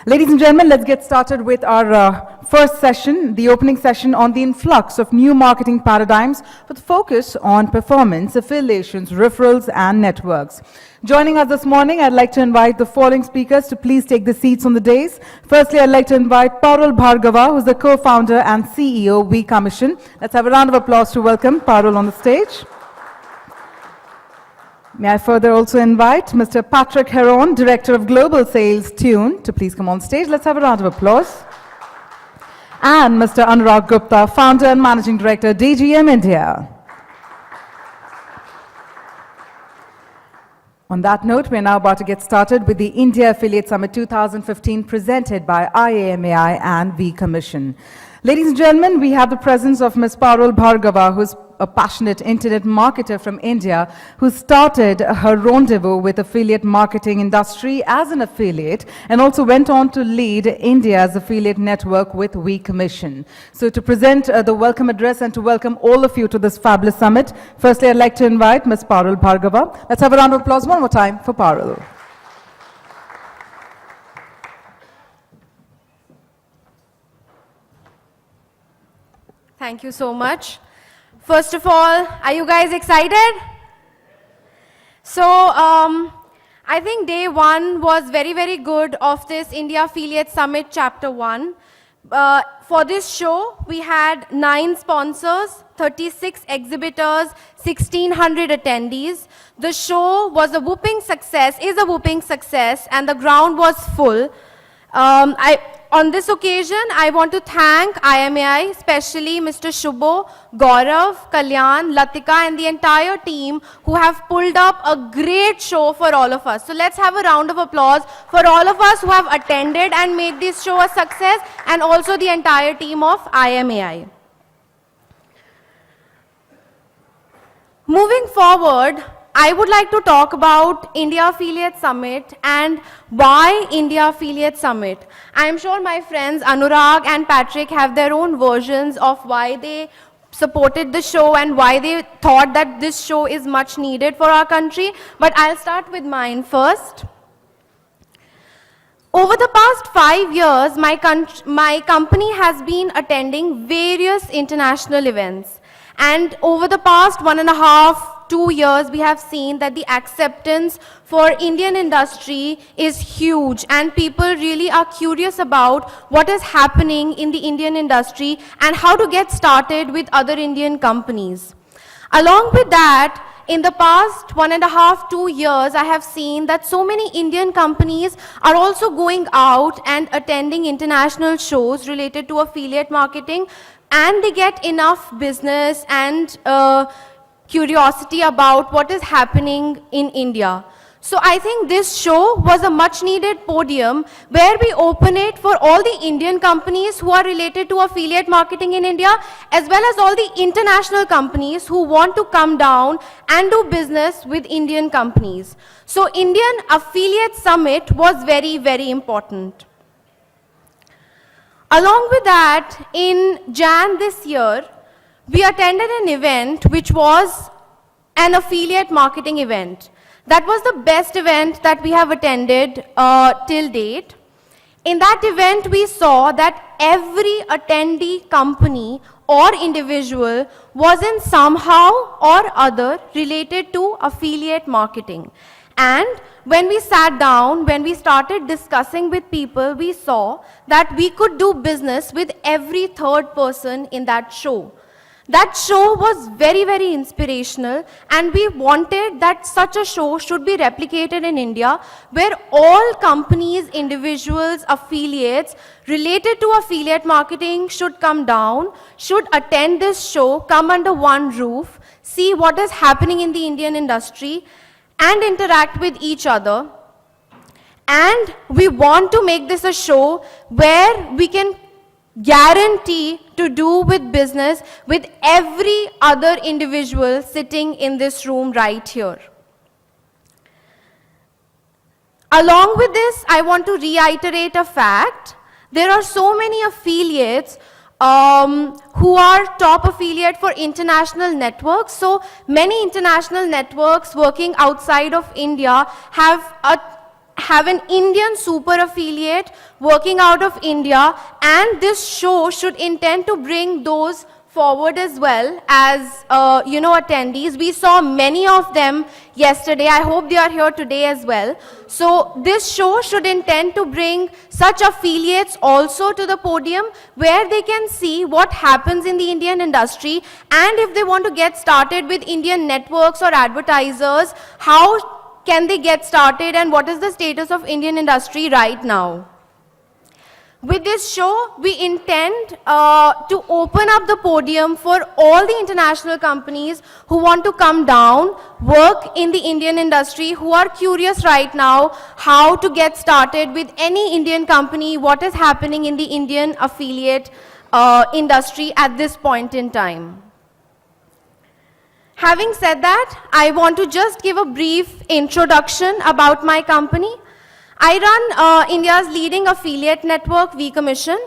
Ladies and gentlemen, let's get started with our first session, the opening session on the influx of new marketing paradigms with focus on performance, affiliations, referrals, and networks. Joining us this morning, I'd like to invite the following speakers to please take the seats on the dais. Firstly, I'd like to invite Bhargava, who's the co-founder and CEO of vCommission. Let's have a round of applause to welcome Parul on the stage. May I further also invite Mr. Hearron, Director of Global Sales, Tune, to please come on stage. Let's have a round of applause. And Mr. Anurag Gupta, Founder and Managing Director, DGM India. On that note, we're now about to get started with the India Affiliate Summit 2015 presented by IAMAI and vCommission. Ladies and gentlemen, we have the presence of Ms. Bhargava, who's a passionate internet marketer from India who started her rendezvous with affiliate marketing industry as an affiliate and also went on to lead India's affiliate network with vCommission. So to present the welcome address and to welcome all of you to this fabulous summit, firstly I'd like to invite Ms. Bhargava. Let's have a round of applause one more time for Parul. Thank you so much. First of all, are you guys excited? So, I think day one was very, very good of this India Affiliate Summit Chapter 1. For this show, we had 9 sponsors, 36 exhibitors, 1,600 attendees. The show was a whooping success, is a whooping success, and the ground was full. On this occasion, I want to thank IAMAI, especially Mr. Shubho, Gaurav, Kalyan, Latika, and the entire team who have pulled up a great show for all of us. So let's have a round of applause for all of us who have attended and made this show a success, and also the entire team of IAMAI. Moving forward, I would like to talk about India Affiliate Summit and why India Affiliate Summit. I am sure my friends Anurag and Patrick have their own versions of why they supported the show and why they thought that this show is much needed for our country, but I'll start with mine first. Over the past 5 years, my company has been attending various international events, and over the past 1.5 2 years, we have seen that the acceptance for Indian industry is huge, and people really are curious about what is happening in the Indian industry and how to get started with other Indian companies. Along with that, in the past 1.5 2 years, I have seen that so many Indian companies are also going out and attending international shows related to affiliate marketing, and they get enough business and curiosity about what is happening in India. So I think this show was a much needed podium where we open it for all the Indian companies who are related to affiliate marketing in India, as well as all the international companies who want to come down and do business with Indian companies. So Indian Affiliate Summit was very, very important. Along with that, in Jan this year, we attended an event which was an affiliate marketing event. That was the best event that we have attended till date. In that event, we saw that every attendee company or individual was in somehow or other related to affiliate marketing. And when we sat down, when we started discussing with people, we saw that we could do business with every third person in that show. That show was very, very inspirational, and we wanted that such a show should be replicated in India, where all companies, individuals, affiliates related to affiliate marketing should come down, should attend this show, come under one roof, see what is happening in the Indian industry, and interact with each other. And we want to make this a show where we can guarantee to do with business with every other individual sitting in this room right here. Along with this, I want to reiterate a fact. There are so many affiliates who are top affiliate for international networks. So many international networks working outside of India have have an Indian super affiliate working out of India, and this show should intend to bring those forward as well as, attendees. We saw many of them yesterday. I hope they are here today as well. So this show should intend to bring such affiliates also to the podium where they can see what happens in the Indian industry, and if they want to get started with Indian networks or advertisers, how can they get started and what is the status of Indian industry right now. With this show, we intend to open up the podium for all the international companies who want to come down, work in the Indian industry, who are curious right now how to get started with any Indian company, what is happening in the Indian affiliate industry at this point in time. Having said that, I want to just give a brief introduction about my company. I run India's leading affiliate network, vCommission.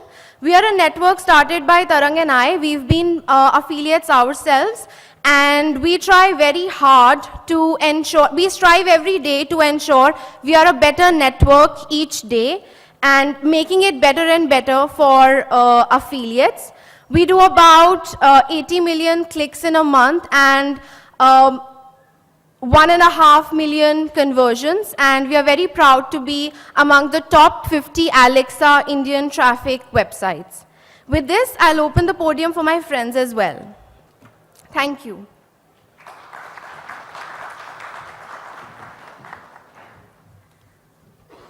We are a network started by Tarang and I. We've been affiliates ourselves, and we try very hard to ensure, we strive every day to ensure we are a better network each day and making it better and better for affiliates. We do about 80 million clicks in a month and 1.5 million conversions, and we are very proud to be among the top 50 Alexa Indian traffic websites. With this, I'll open the podium for my friends as well. Thank you.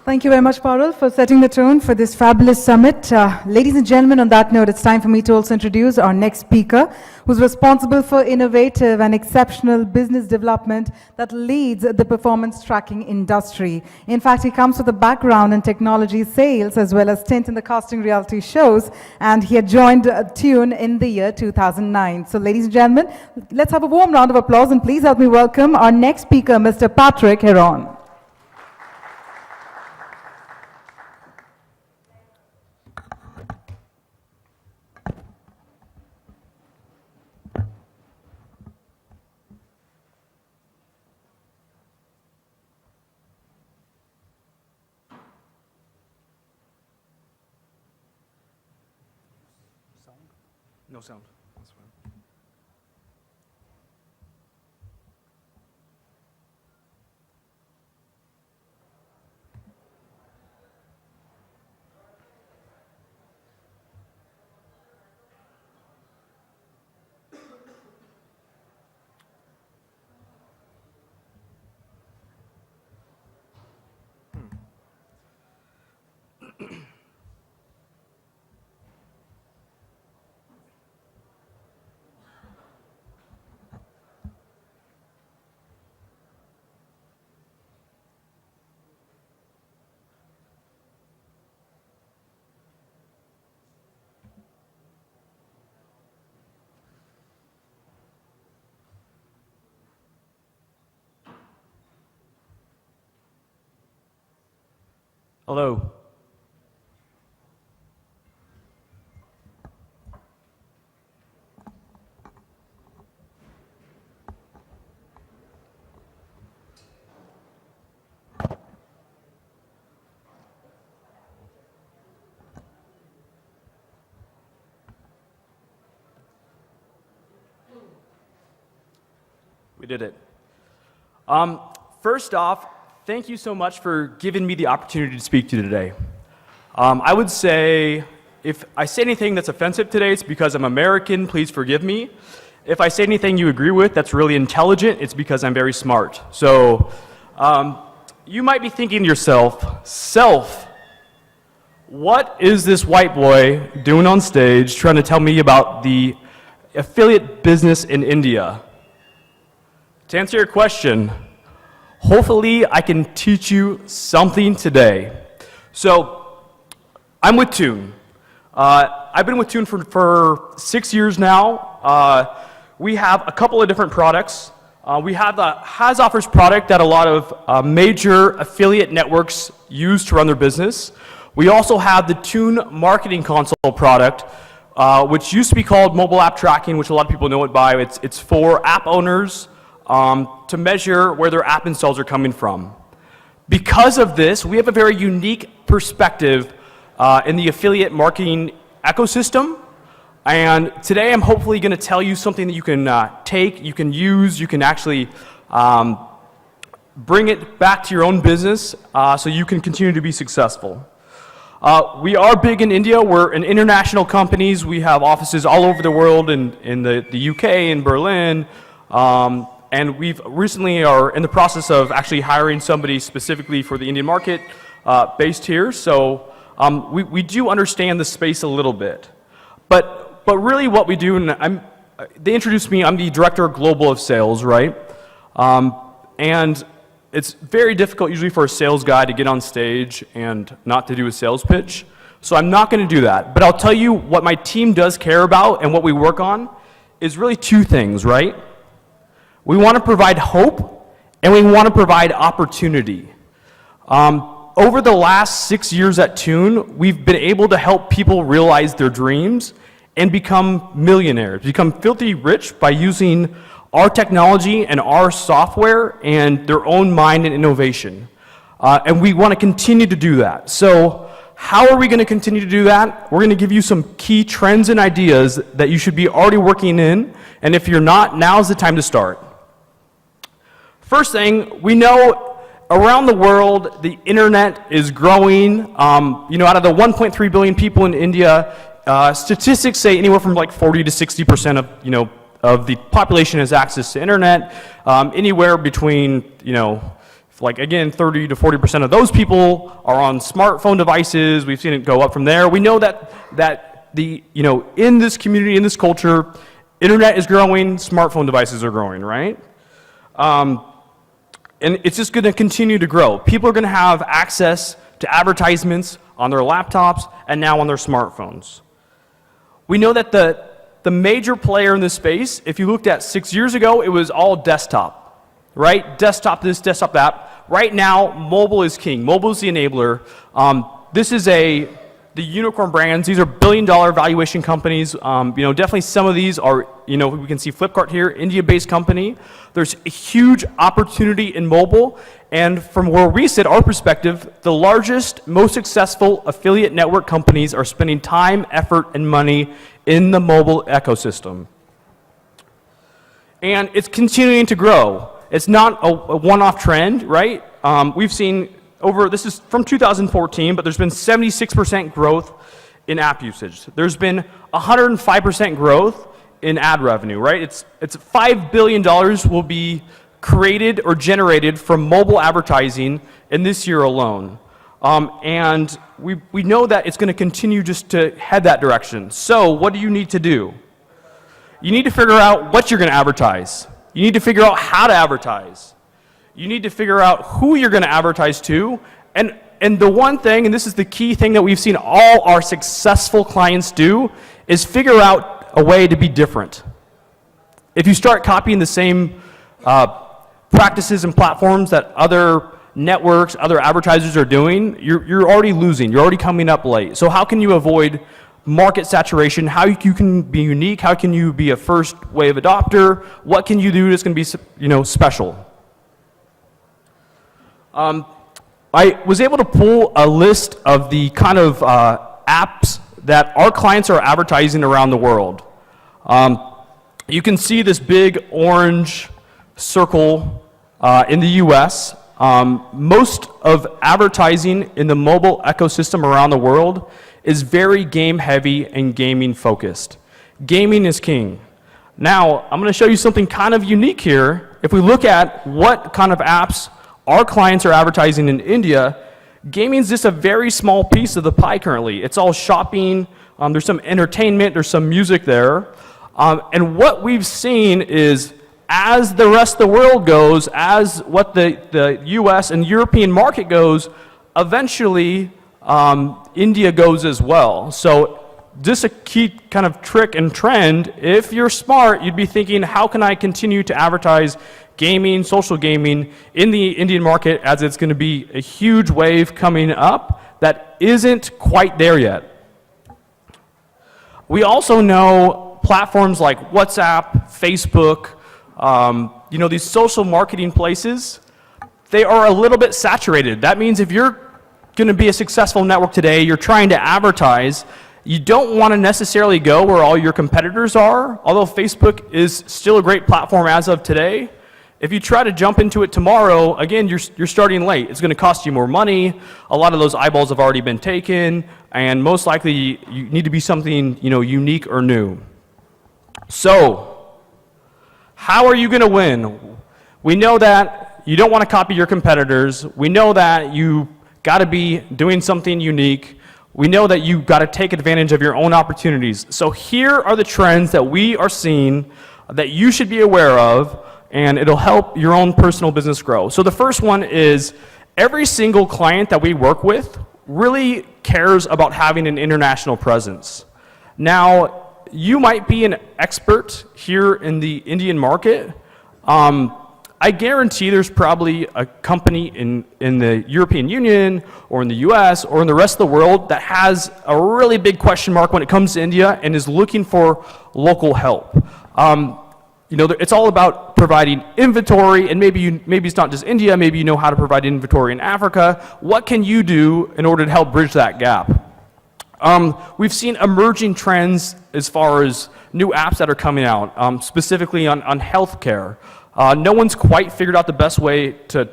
Thank you very much, Parul, for setting the tone for this fabulous summit. Ladies and gentlemen, on that note, it's time for me to also introduce our next speaker, who's responsible for innovative and exceptional business development that leads the performance tracking industry. In fact, he comes with a background in technology sales as well as stint in the casting reality shows, and he had joined Tune in the year 2009. So, ladies and gentlemen, let's have a warm round of applause, and please help me welcome our next speaker, Mr. Patrick Hearron. No sound. That's fine. Hello. We did it. First off, thank you so much for giving me the opportunity to speak to you today. I would say, if I say anything that's offensive today, it's because I'm American, please forgive me. If I say anything you agree with that's really intelligent, it's because I'm very smart. So, you might be thinking to yourself, what is this white boy doing on stage trying to tell me about the affiliate business in India? To answer your question, hopefully I can teach you something today. So, I'm with Tune. I've been with Tune for 6 years now. We have a couple of different products. We have the Has Offers product that a lot of major affiliate networks use to run their business. We also have the Tune Marketing Console product, which used to be called Mobile App Tracking, which a lot of people know it by. It's for app owners to measure where their app installs are coming from. Because of this, we have a very unique perspective in the affiliate marketing ecosystem. And today I'm hopefully going to tell you something that you can take, you can use, you can actually bring it back to your own business so you can continue to be successful. We are big in India. We're an international companies. We have offices all over the world in the UK, in Berlin. And we've recently are in the process of actually hiring somebody specifically for the Indian market based here. So we do understand the space a little bit. But really what we do, and they introduced me, I'm the Director of Global of Sales, right? And it's very difficult usually for a sales guy to get on stage and not to do a sales pitch. So I'm not going to do that. But I'll tell you what my team does care about and what we work on is really two things, right? We want to provide hope and we want to provide opportunity. Over the last 6 years at Tune, we've been able to help people realize their dreams and become millionaires, become filthy rich by using our technology and our software and their own mind and innovation. And we want to continue to do that. So how are we going to continue to do that? We're going to give you some key trends and ideas that you should be already working in. And if you're not, now's the time to start. First thing, we know around the world, the internet is growing. Out of the 1.3 billion people in India, statistics say anywhere from like 40 to 60% of the population has access to internet. Anywhere between, like again, 30 to 40% of those people are on smartphone devices. We've seen it go up from there. We know that in this community, in this culture, internet is growing, smartphone devices are growing, right? And it's just going to continue to grow. People are going to have access to advertisements on their laptops and now on their smartphones. We know that the major player in this space, if you looked at 6 years ago, it was all desktop, right? Desktop this, desktop that. Right now, mobile is king. Mobile is the enabler. This is the unicorn brands. These are billion-dollar valuation companies. Definitely some of these are, we can see Flipkart here, India-based company. There's a huge opportunity in mobile. And from where we sit, our perspective, the largest, most successful affiliate network companies are spending time, effort, and money in the mobile ecosystem. And it's continuing to grow. It's not a one-off trend, right? We've seen this is from 2014, but there's been 76% growth in app usage. There's been 105% growth in ad revenue, right? It's $5 billion will be created or generated from mobile advertising in this year alone. And we know that it's going to continue just to head that direction. So what do you need to do? You need to figure out what you're going to advertise. You need to figure out how to advertise. You need to figure out who you're going to advertise to. And the one thing, and this is the key thing that we've seen all our successful clients do, is figure out a way to be different. If you start copying the same practices and platforms that other networks, other advertisers are doing, you're already losing. You're already coming up late. So how can you avoid market saturation? How you can be unique? How can you be a first wave adopter? What can you do that's going to be special? I was able to pull a list of the kind of apps that our clients are advertising around the world. You can see this big orange circle in the US. Most of advertising in the mobile ecosystem around the world is very game heavy and gaming focused. Gaming is king. Now, I'm going to show you something kind of unique here. If we look at what kind of apps our clients are advertising in India, gaming is just a very small piece of the pie currently. It's all shopping, there's some entertainment, there's some music there. And what we've seen is as the rest of the world goes, as what the US and European market goes, eventually India goes as well. So just a key kind of trick and trend, if you're smart, you'd be thinking, how can I continue to advertise gaming, social gaming in the Indian market, as it's going to be a huge wave coming up that isn't quite there yet. We also know platforms like WhatsApp, Facebook, these social marketing places, they are a little bit saturated. That means if you're going to be a successful network today, you're trying to advertise, you don't want to necessarily go where all your competitors are, although Facebook is still a great platform as of today. If you try to jump into it tomorrow, again, you're starting late. It's going to cost you more money. A lot of those eyeballs have already been taken, and most likely you need to be something, unique or new. So, how are you going to win? We know that you don't want to copy your competitors. We know that you got to be doing something unique. We know that you got to take advantage of your own opportunities. So here are the trends that we are seeing that you should be aware of, and it'll help your own personal business grow. So the first one is every single client that we work with really cares about having an international presence. Now, you might be an expert here in the Indian market. I guarantee there's probably a company in the European Union or in the US or in the rest of the world that has a really big question mark when it comes to India and is looking for local help. It's all about providing inventory, and maybe it's not just India, maybe you know how to provide inventory in Africa. What can you do in order to help bridge that gap? We've seen emerging trends as far as new apps that are coming out, specifically on healthcare. No one's quite figured out the best way to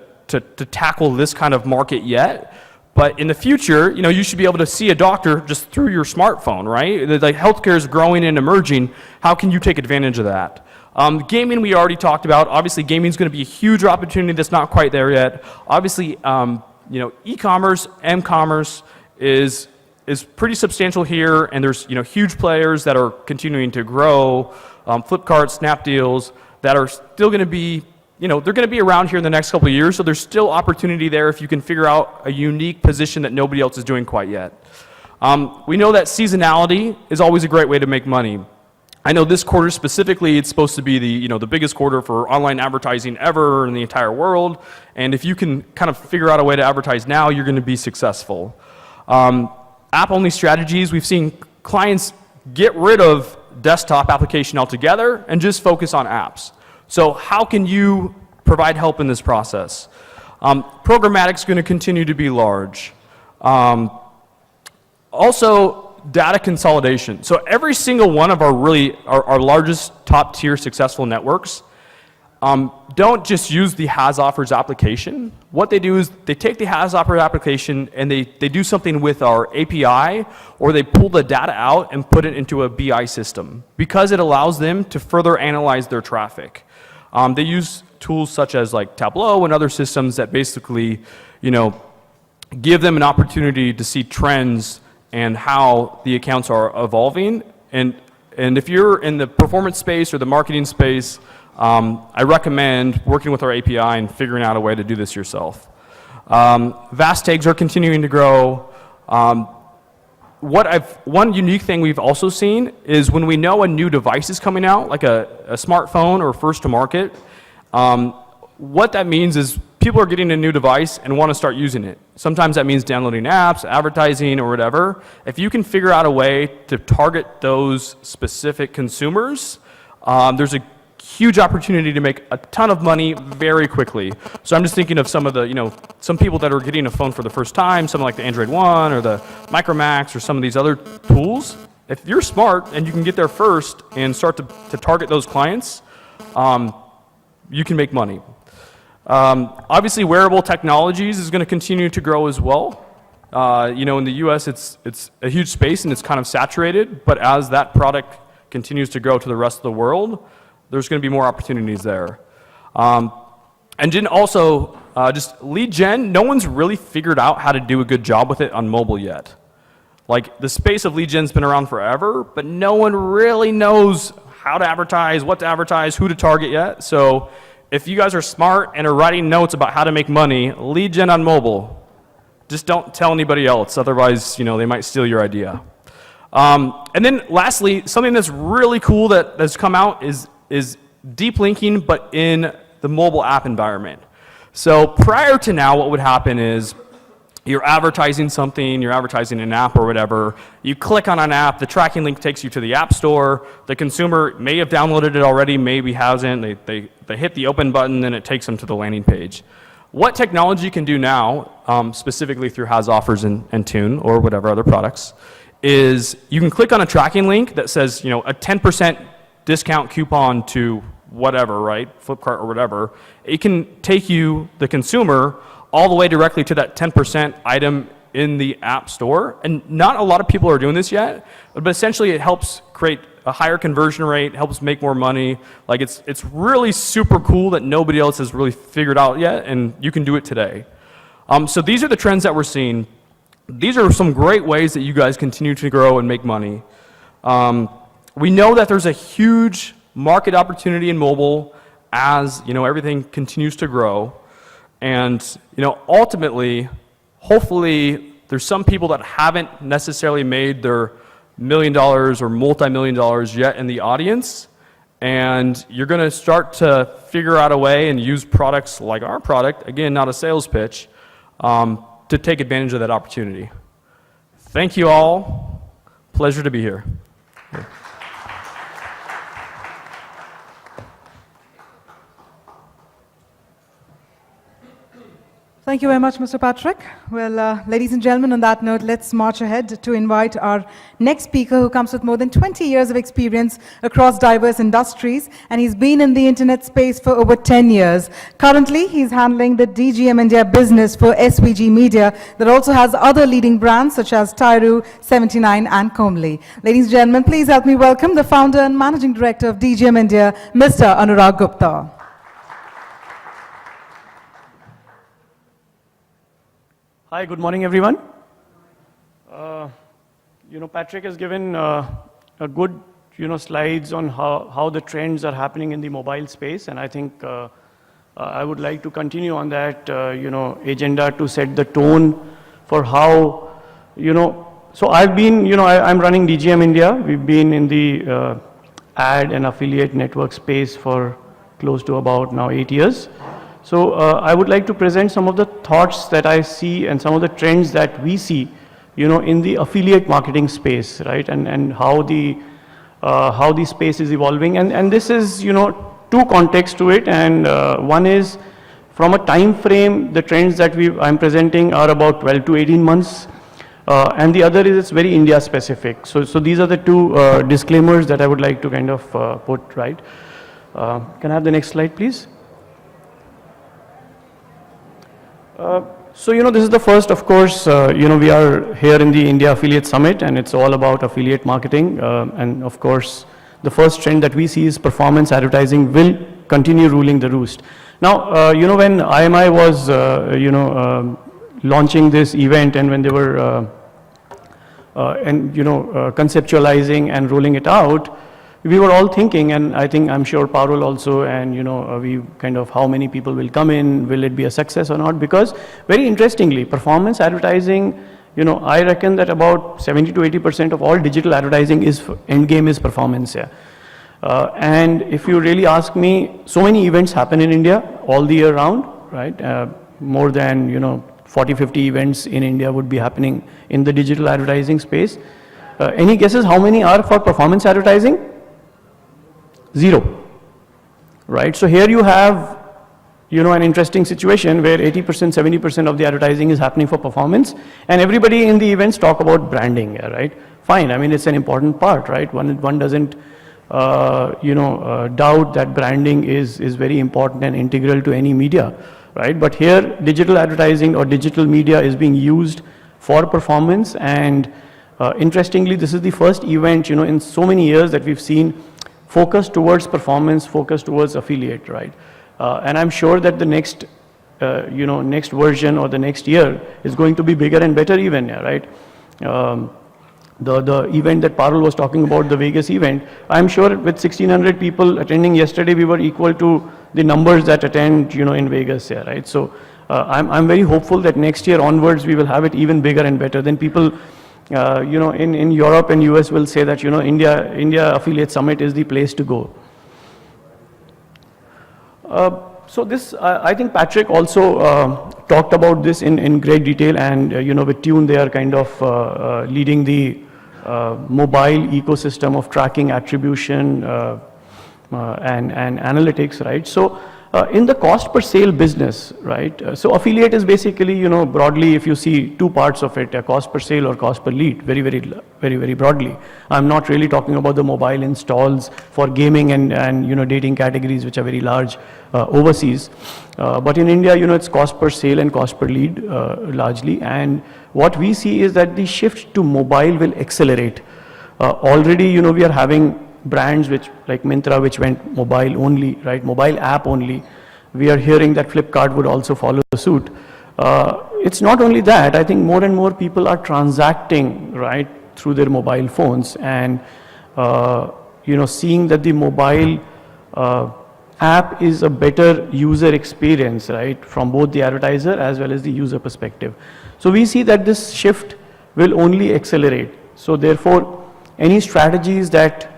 tackle this kind of market yet. But in the future, you should be able to see a doctor just through your smartphone, right? Like healthcare is growing and emerging. How can you take advantage of that? Gaming we already talked about. Obviously, gaming is going to be a huge opportunity that's not quite there yet. Obviously, e-commerce, m-commerce is pretty substantial here, and there's huge players that are continuing to grow. Flipkart, Snapdeals that are still going to be they're going to be around here in the next couple of years. So there's still opportunity there if you can figure out a unique position that nobody else is doing quite yet. We know that seasonality is always a great way to make money. I know this quarter specifically, it's supposed to be the biggest quarter for online advertising ever in the entire world. And if you can kind of figure out a way to advertise now, you're going to be successful. App-only strategies, we've seen clients get rid of desktop application altogether and just focus on apps. So how can you provide help in this process? Programmatic is going to continue to be large. Also, data consolidation. So every single one of our largest top tier successful networks don't just use the Has Offers application. What they do is they take the Has Offers application and they do something with our API, or they pull the data out and put it into a BI system because it allows them to further analyze their traffic. They use tools such as like Tableau and other systems that basically, give them an opportunity to see trends and how the accounts are evolving. And if you're in the performance space or the marketing space, I recommend working with our API and figuring out a way to do this yourself. VAST tags are continuing to grow. One unique thing we've also seen is when we know a new device is coming out, like a smartphone or first to market, what that means is people are getting a new device and want to start using it. Sometimes that means downloading apps, advertising, or whatever. If you can figure out a way to target those specific consumers, there's a huge opportunity to make a ton of money very quickly. So I'm just thinking of some of the, some people that are getting a phone for the first time, something like the Android One or the Micromax or some of these other tools. If you're smart and you can get there first and start to target those clients, you can make money. Obviously, wearable technologies is going to continue to grow as well. In the US, it's a huge space and it's kind of saturated, but as that product continues to grow to the rest of the world, there's going to be more opportunities there. And then also, just lead gen, no one's really figured out how to do a good job with it on mobile yet. Like, the space of lead gen's been around forever, but no one really knows how to advertise, what to advertise, who to target yet. So if you guys are smart and are writing notes about how to make money, lead gen on mobile, just don't tell anybody else, otherwise, they might steal your idea. And then lastly, something that's really cool that's come out is deep linking, but in the mobile app environment. So prior to now, what would happen is you're advertising something, you're advertising an app or whatever, you click on an app, the tracking link takes you to the app store, the consumer may have downloaded it already, maybe hasn't, they hit the open button, then it takes them to the landing page. What technology can do now, specifically through Has Offers and Tune or whatever other products, is you can click on a tracking link that says, a 10% discount coupon to whatever, right? Flipkart or whatever. It can take you, the consumer, all the way directly to that 10% item in the app store. And not a lot of people are doing this yet, but essentially it helps create a higher conversion rate, helps make more money. Like it's really super cool that nobody else has really figured out yet, and you can do it today. So these are the trends that we're seeing. These are some great ways that you guys continue to grow and make money. We know that there's a huge market opportunity in mobile as everything continues to grow. And ultimately, hopefully, there's some people that haven't necessarily made their $1 million or multi-million dollars yet in the audience, and you're going to start to figure out a way and use products like our product, again, not a sales pitch, to take advantage of that opportunity. Thank you all. Pleasure to be here. Thank you very much, Mr. Patrick. Well, ladies and gentlemen, on that note, let's march ahead to invite our next speaker, who comes with more than 20 years of experience across diverse industries, and he's been in the internet space for over 10 years. Currently, he's handling the DGM India business for SVG Media that also has other leading brands such as Tyru, 79, and Comely. Ladies and gentlemen, please help me welcome the founder and managing director of DGM India, Mr. Anurag Gupta. Hi, good morning, everyone. Patrick has given a good, slides on how the trends are happening in the mobile space, and I think I would like to continue on that, agenda to set the tone for how, So I've been, I'm running DGM India. We've been in the ad and affiliate network space for close to about now 8 years. So I would like to present some of the thoughts that I see and some of the trends that we see, in the affiliate marketing space, right? And how the space is evolving. And this is, two contexts to it. And one is from a time frame, the trends that I'm presenting are about 12 to 18 months. And the other is it's very India specific. So these are the two disclaimers that I would like to kind of put, right? Can I have the next slide, please? So, this is the first, of course, we are here in the India Affiliate Summit, and it's all about affiliate marketing. And of course, the first trend that we see is performance advertising will continue ruling the roost. Now, when IAMAI was, launching this event, and when they were, conceptualizing and rolling it out, we were all thinking, and I'm sure Parul also, and we kind of how many people will come in, will it be a success or not? Because very interestingly, performance advertising, I reckon that about 70 to 80% of all digital advertising end game is performance. Yeah. And if you really ask me, so many events happen in India all the year round, right? More than 40, 50 events in India would be happening in the digital advertising space. Any guesses how many are for performance advertising? 0, right? So here you have, an interesting situation where 80%, 70% of the advertising is happening for performance, and everybody in the events talk about branding, right? Fine, I mean, it's an important part, right? One doesn't, doubt that branding is very important and integral to any media, right? But here, digital advertising or digital media is being used for performance, and interestingly, this is the first event, in so many years that we've seen focus towards performance, focus towards affiliate, right? And I'm sure that the next, next version or the next year is going to be bigger and better even, right? The event that Parul was talking about, the Vegas event, I'm sure with 1,600 people attending yesterday, we were equal to the numbers that attend, in Vegas, yeah, right? So I'm very hopeful that next year onwards, we will have it even bigger and better. Then people, in Europe and US will say that, India Affiliate Summit is the place to go. So this, I think Patrick also talked about this in great detail, and, with Tune, they are kind of leading the mobile ecosystem of tracking, attribution, and analytics, right? So In the cost per sale business, right? So affiliate is basically, broadly, if you see two parts of it, a cost per sale or cost per lead, very broadly. I'm not really talking about the mobile installs for gaming and dating categories, which are very large overseas. But in India, it's cost per sale and cost per lead largely. And what we see is that the shift to mobile will accelerate. Already, we are having brands like Myntra, which went mobile only, right? Mobile app only. We are hearing that Flipkart would also follow suit. It's not only that, I think more and more people are transacting, right, through their mobile phones and, seeing that the mobile app is a better user experience, right, from both the advertiser as well as the user perspective. So we see that this shift will only accelerate. So therefore, any strategies that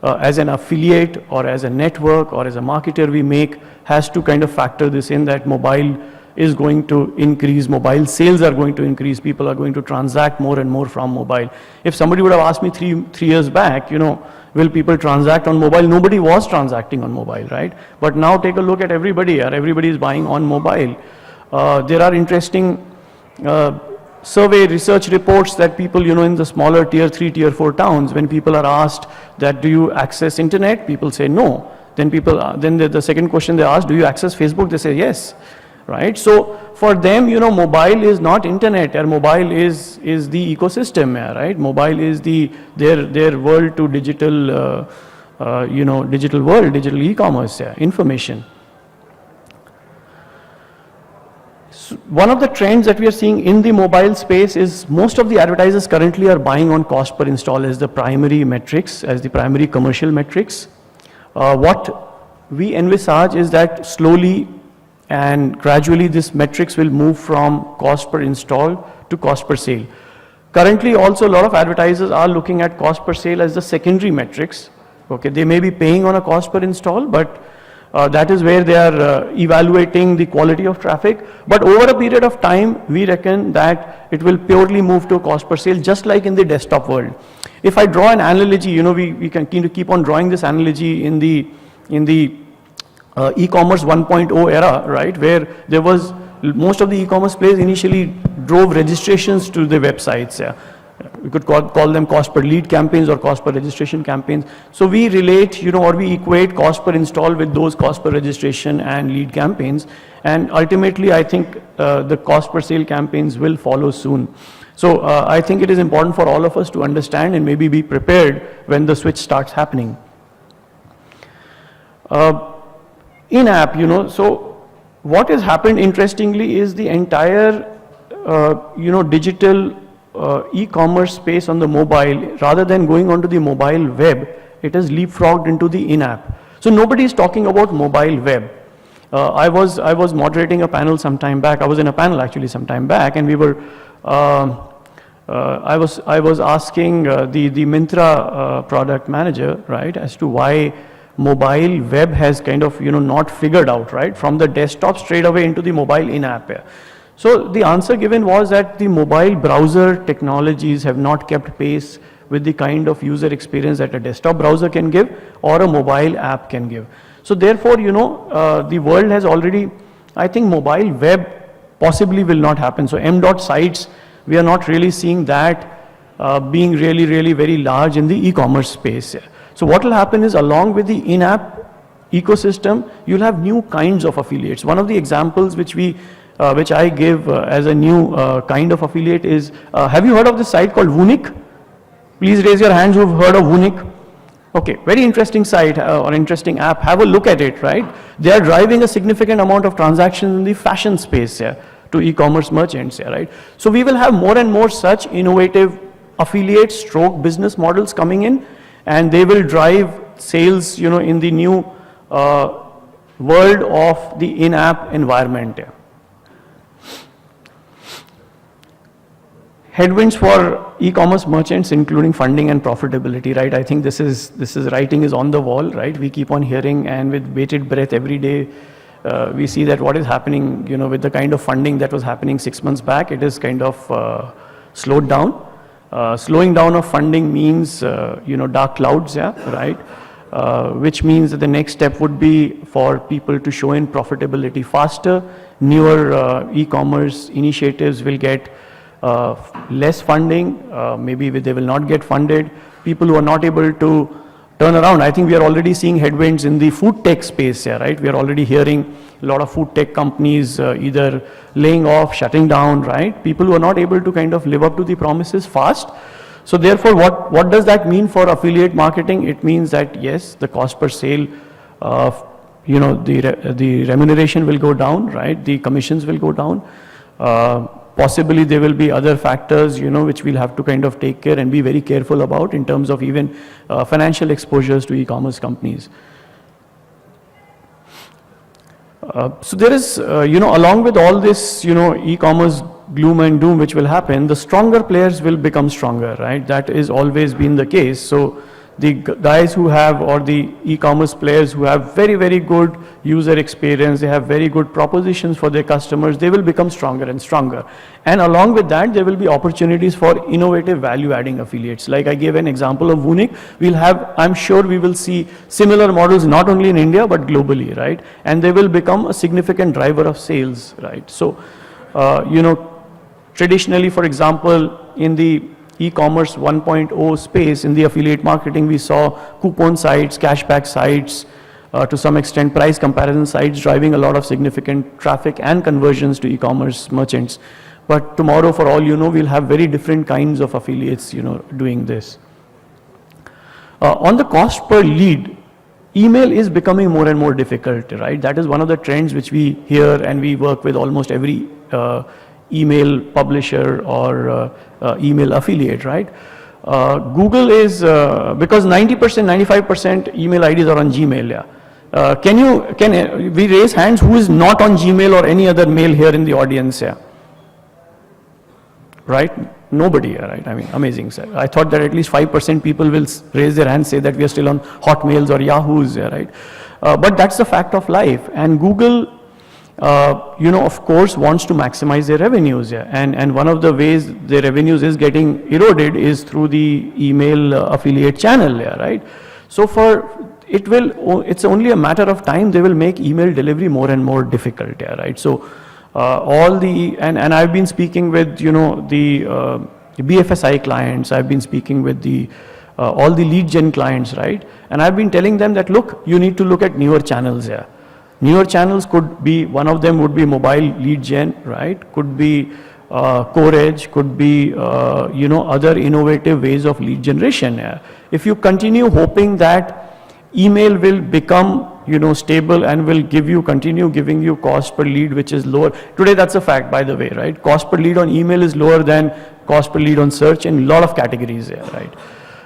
as an affiliate or as a network or as a marketer we make has to kind of factor this in, that mobile is going to increase, mobile sales are going to increase, people are going to transact more and more from mobile. If somebody would have asked me three years back, will people transact on mobile? Nobody was transacting on mobile, right? But now take a look at everybody, everybody is buying on mobile. There are interesting survey research reports that people, in the smaller tier 3, tier 4 towns, when people are asked that, do you access internet? People say no. Then the second question they ask, do you access Facebook? They say yes, right? So for them, mobile is not internet, or mobile is the ecosystem, right? Mobile is their world to digital, digital world, digital e-commerce, information. One of the trends that we are seeing in the mobile space is most of the advertisers currently are buying on cost per install as the primary metrics, as the primary commercial metrics. What we envisage is that slowly and gradually this metrics will move from cost per install to cost per sale. Currently also a lot of advertisers are looking at cost per sale as the secondary metrics. Okay, they may be paying on a cost per install, but that is where they are evaluating the quality of traffic. But over a period of time, we reckon that it will purely move to cost per sale, just like in the desktop world. If I draw an analogy, we can keep on drawing this analogy in the e-commerce 1.0 era, right, where there was most of the e-commerce players initially drove registrations to the websites. We could call them cost per lead campaigns or cost per registration campaigns. So we relate, or we equate cost per install with those cost per registration and lead campaigns. And ultimately, I think the cost per sale campaigns will follow soon. So I think it is important for all of us to understand and maybe be prepared when the switch starts happening. In-app, so what has happened interestingly is the entire, digital e-commerce space on the mobile, rather than going onto the mobile web, it has leapfrogged into the in-app. So nobody is talking about mobile web. I was moderating a panel some time back. I was in a panel actually some time back, and we were. I was asking the Myntra product manager, right, as to why mobile web has kind of not figured out, right, from the desktop straight away into the mobile in-app. So the answer given was that the mobile browser technologies have not kept pace with the kind of user experience that a desktop browser can give or a mobile app can give. So therefore, the world has already, I think mobile web possibly will not happen. So M.dot sites, we are not really seeing that being really very large in the e-commerce space. So what will happen is, along with the in-app ecosystem, you'll have new kinds of affiliates. One of the examples which I give as a new kind of affiliate is, have you heard of this site called Woonik? Please raise your hands who've heard of Woonik. Okay, very interesting site or interesting app. Have a look at it, right? They are driving a significant amount of transactions in the fashion space to e-commerce merchants, right? So we will have more and more such innovative affiliate stroke business models coming in, and they will drive sales, in the new world of the in-app environment. Headwinds for e-commerce merchants, including funding and profitability, right? I think this is writing is on the wall, right? We keep on hearing, and with bated breath every day, we see that what is happening, with the kind of funding that was happening 6 months back, it is kind of slowed down. Slowing down of funding means, dark clouds, right? which means that the next step would be for people to show in profitability faster. Newer e-commerce initiatives will get less funding, maybe they will not get funded. People who are not able to turn around, I think we are already seeing headwinds in the food tech space here, right? We are already hearing a lot of food tech companies either laying off, shutting down, right? People who are not able to kind of live up to the promises fast. So therefore, what does that mean for affiliate marketing? It means that yes, the cost per sale, the remuneration will go down, right? The commissions will go down. Possibly there will be other factors, which we'll have to kind of take care and be very careful about in terms of even financial exposures to e-commerce companies. So there is, along with all this, e-commerce gloom and doom which will happen, the stronger players will become stronger, right? That is always been the case. So the guys who have, or the e-commerce players who have very, very good user experience, they have very good propositions for their customers, they will become stronger and stronger. And along with that, there will be opportunities for innovative value-adding affiliates. Like I gave an example of Vunic, I'm sure we will see similar models not only in India, but globally, right? And they will become a significant driver of sales, right? So, traditionally, for example, in the e-commerce 1.0 space, in the affiliate marketing, we saw coupon sites, cashback sites, to some extent price comparison sites driving a lot of significant traffic and conversions to e-commerce merchants. But tomorrow, for all you know, we'll have very different kinds of affiliates, doing this. On the cost per lead, email is becoming more and more difficult, right? That is one of the trends which we hear, and we work with almost every email publisher or email affiliate, right? Google is, because 90%, 95% email IDs are on Gmail, yeah. Can we raise hands who is not on Gmail or any other mail here in the audience, yeah? Right? Nobody, right? I mean, amazing, sir. I thought that at least 5% people will raise their hands, say that we are still on Hotmails or Yahoos, yeah, right? But that's the fact of life. And Google, of course, wants to maximize their revenues, yeah. And one of the ways their revenues is getting eroded is through the email affiliate channel, yeah, right? So it's only a matter of time they will make email delivery more and more difficult, yeah, right? So and I've been speaking with, the BFSI clients, I've been speaking with all the lead gen clients, right? And I've been telling them that, look, you need to look at newer channels, yeah. Newer channels could be, one of them would be mobile lead gen, right? Could be core edge, could be, other innovative ways of lead generation. Yeah. If you continue hoping that email will become, stable and will continue giving you cost per lead, which is lower. Today, that's a fact, by the way, right? Cost per lead on email is lower than cost per lead on search in a lot of categories, yeah, right?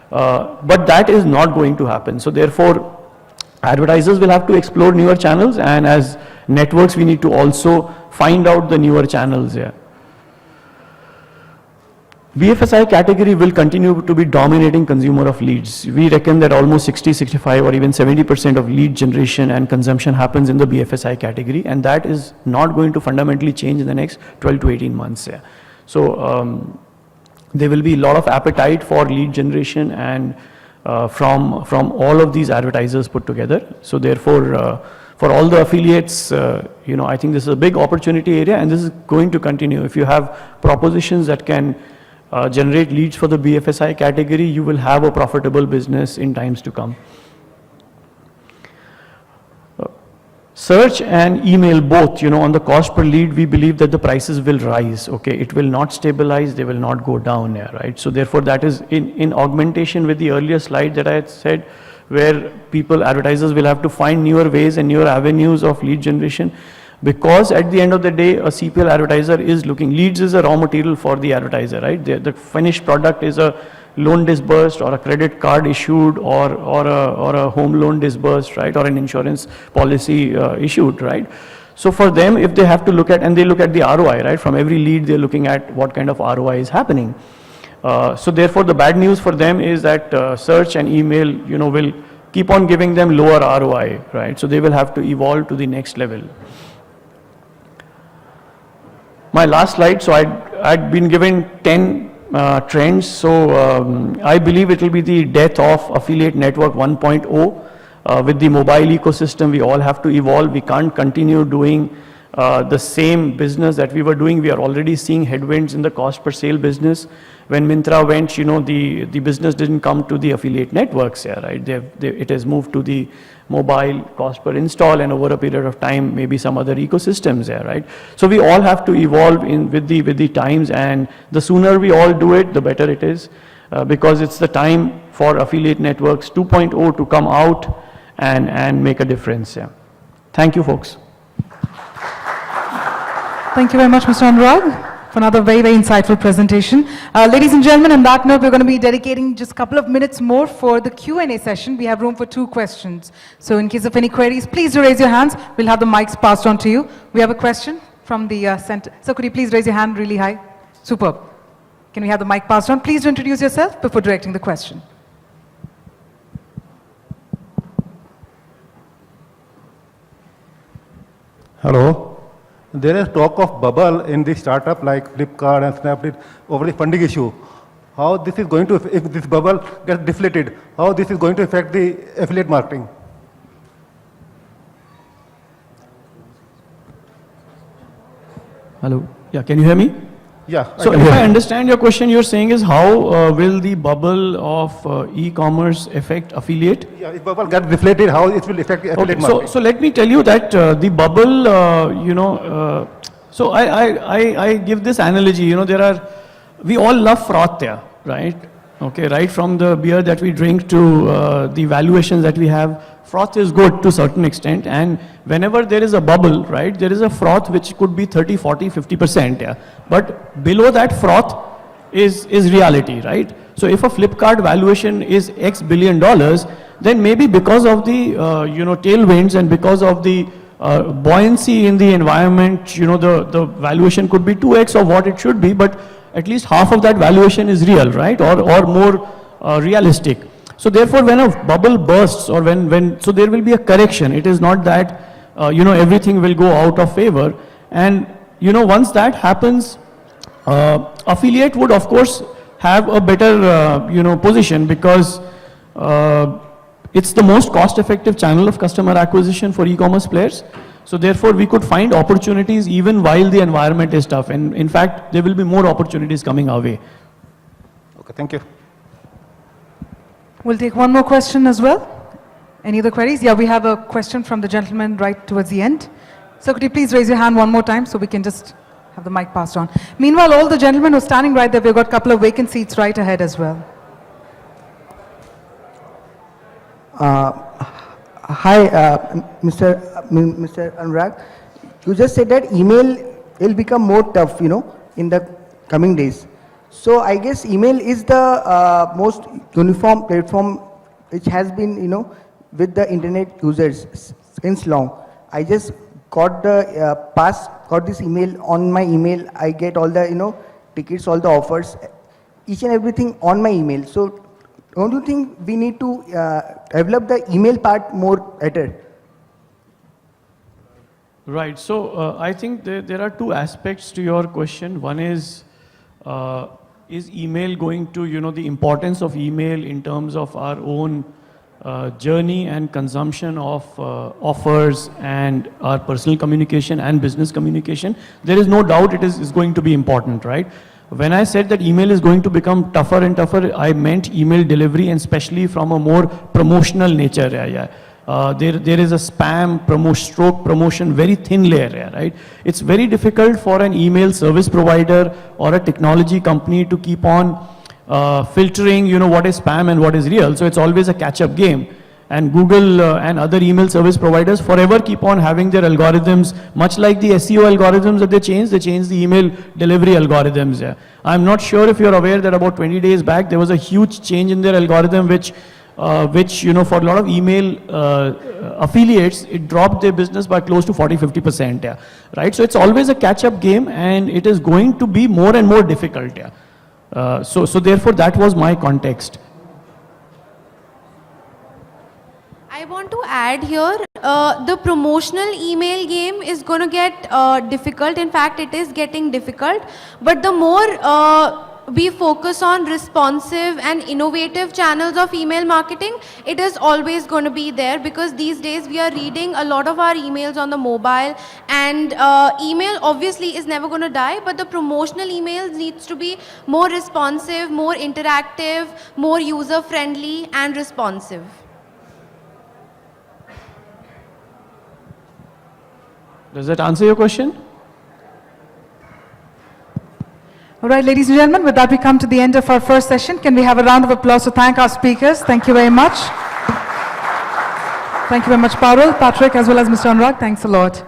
But that is not going to happen. So therefore, advertisers will have to explore newer channels, and as networks, we need to also find out the newer channels, yeah. BFSI category will continue to be dominating consumer of leads. We reckon that almost 60, 65 or even 70% of lead generation and consumption happens in the BFSI category, and that is not going to fundamentally change in the next 12 to 18 months, yeah. So there will be a lot of appetite for lead generation and from all of these advertisers put together. So therefore, for all the affiliates, I think this is a big opportunity area, and this is going to continue. If you have propositions that can generate leads for the BFSI category, you will have a profitable business in times to come. Search and email both, on the cost per lead, we believe that the prices will rise, okay? It will not stabilize, they will not go down, yeah, right? So therefore, that is in augmentation with the earlier slide that I had said, where advertisers will have to find newer ways and newer avenues of lead generation, because at the end of the day, a CPL advertiser is looking, leads is a raw material for the advertiser, right? The finished product is a loan disbursed or a credit card issued or a home loan disbursed, right? Or an insurance policy issued, right? So for them, if they have to look at, and they look at the ROI, right? From every lead, they're looking at what kind of ROI is happening. So therefore, the bad news for them is that search and email, will keep on giving them lower ROI, right? So they will have to evolve to the next level. My last slide, so I'd been given 10 trends. So I believe it will be the death of affiliate network 1.0. With the mobile ecosystem, we all have to evolve. We can't continue doing the same business that we were doing. We are already seeing headwinds in the cost per sale business. When Myntra went, the business didn't come to the affiliate networks, yeah, right? It has moved to the mobile cost per install, and over a period of time, maybe some other ecosystems, yeah, right? So we all have to evolve with the times, and the sooner we all do it, the better it is, because it's the time for affiliate networks 2.0 to come out and make a difference, yeah. Thank you, folks. Thank you very much, Mr. Anurag, for another very, very insightful presentation. Ladies and gentlemen, on that note, we're going to be dedicating just a couple of minutes more for the Q&A session. We have room for 2 questions. So in case of any queries, please do raise your hands. We'll have the mics passed on to you. We have a question from the center. So could you please raise your hand really high? Superb. Can we have the mic passed on? Please do introduce yourself before directing the question. Hello. There is talk of bubble in the startup like Flipkart and Snapdeal over the funding issue. How this is going to, if this bubble gets deflated, how this is going to affect the affiliate marketing? Hello. Yeah, can you hear me? Yeah. So if I understand your question, you're saying is how will the bubble of e-commerce affect affiliate? Yeah, if bubble gets deflated, how it will affect the affiliate Okay, marketing? so let me tell you that the bubble, so I give this analogy, we all love froth there, right? Okay, right from the beer that we drink to the valuations that we have, froth is good to a certain extent, and whenever there is a bubble, right, there is a froth which could be 30, 40, 50%, yeah. But below that froth is reality, right? So if a Flipkart valuation is X billion dollars, then maybe because of the, tailwinds and because of the buoyancy in the environment, the valuation could be 2X of what it should be, but at least half of that valuation is real, right? Or more realistic. So therefore, when a bubble bursts or so there will be a correction. It is not that, everything will go out of favor. And, once that happens, affiliate would of course have a better, position because it's the most cost-effective channel of customer acquisition for e-commerce players. So therefore, we could find opportunities even while the environment is tough. And in fact, there will be more opportunities coming our way. Okay, thank you. We'll take one more question as well. Any other queries? Yeah, we have a question from the gentleman right towards the end. So could you please raise your hand one more time so we can just have the mic passed on. Meanwhile, all the gentlemen who are standing right there, we've got a couple of vacant seats right ahead as well. Hi, Mr. Anurag. You just said that email will become more tough, in the coming days. So I guess email is the most uniform platform which has been, with the internet users since long. I just got the got this email on my email. I get all the, tickets, all the offers, each and everything on my email. So don't you think we need to develop the email part more better? Right. So I think there are 2 aspects to your question. One is email going to, the importance of email in terms of our own journey and consumption of offers and our personal communication and business communication? There is no doubt it is going to be important, right? When I said that email is going to become tougher and tougher, I meant email delivery, and especially from a more promotional nature. There is a spam promotion, very thin layer, right? It's very difficult for an email service provider or a technology company to keep on filtering, what is spam and what is real. So it's always a catch-up game. And Google and other email service providers forever keep on having their algorithms, much like the SEO algorithms that they change the email delivery algorithms. Yeah. I'm not sure if you're aware that about 20 days back, there was a huge change in their algorithm which for a lot of email affiliates, it dropped their business by close to 40-50%. Yeah. Right? So it's always a catch-up game, and it is going to be more and more difficult. Yeah. So therefore, that was my context. I want to add here, the promotional email game is going to get difficult. In fact, it is getting difficult. But the more we focus on responsive and innovative channels of email marketing, it is always going to be there, because these days we are reading a lot of our emails on the mobile, and email obviously is never going to die, but the promotional emails needs to be more responsive, more interactive, more user friendly and responsive. Does that answer your question? All right, ladies and gentlemen, with that we come to the end of our first session. Can we have a round of applause to thank our speakers? Thank you very much. Thank you very much, Parul, Patrick, as well as Mr. Anurag. Thanks a lot.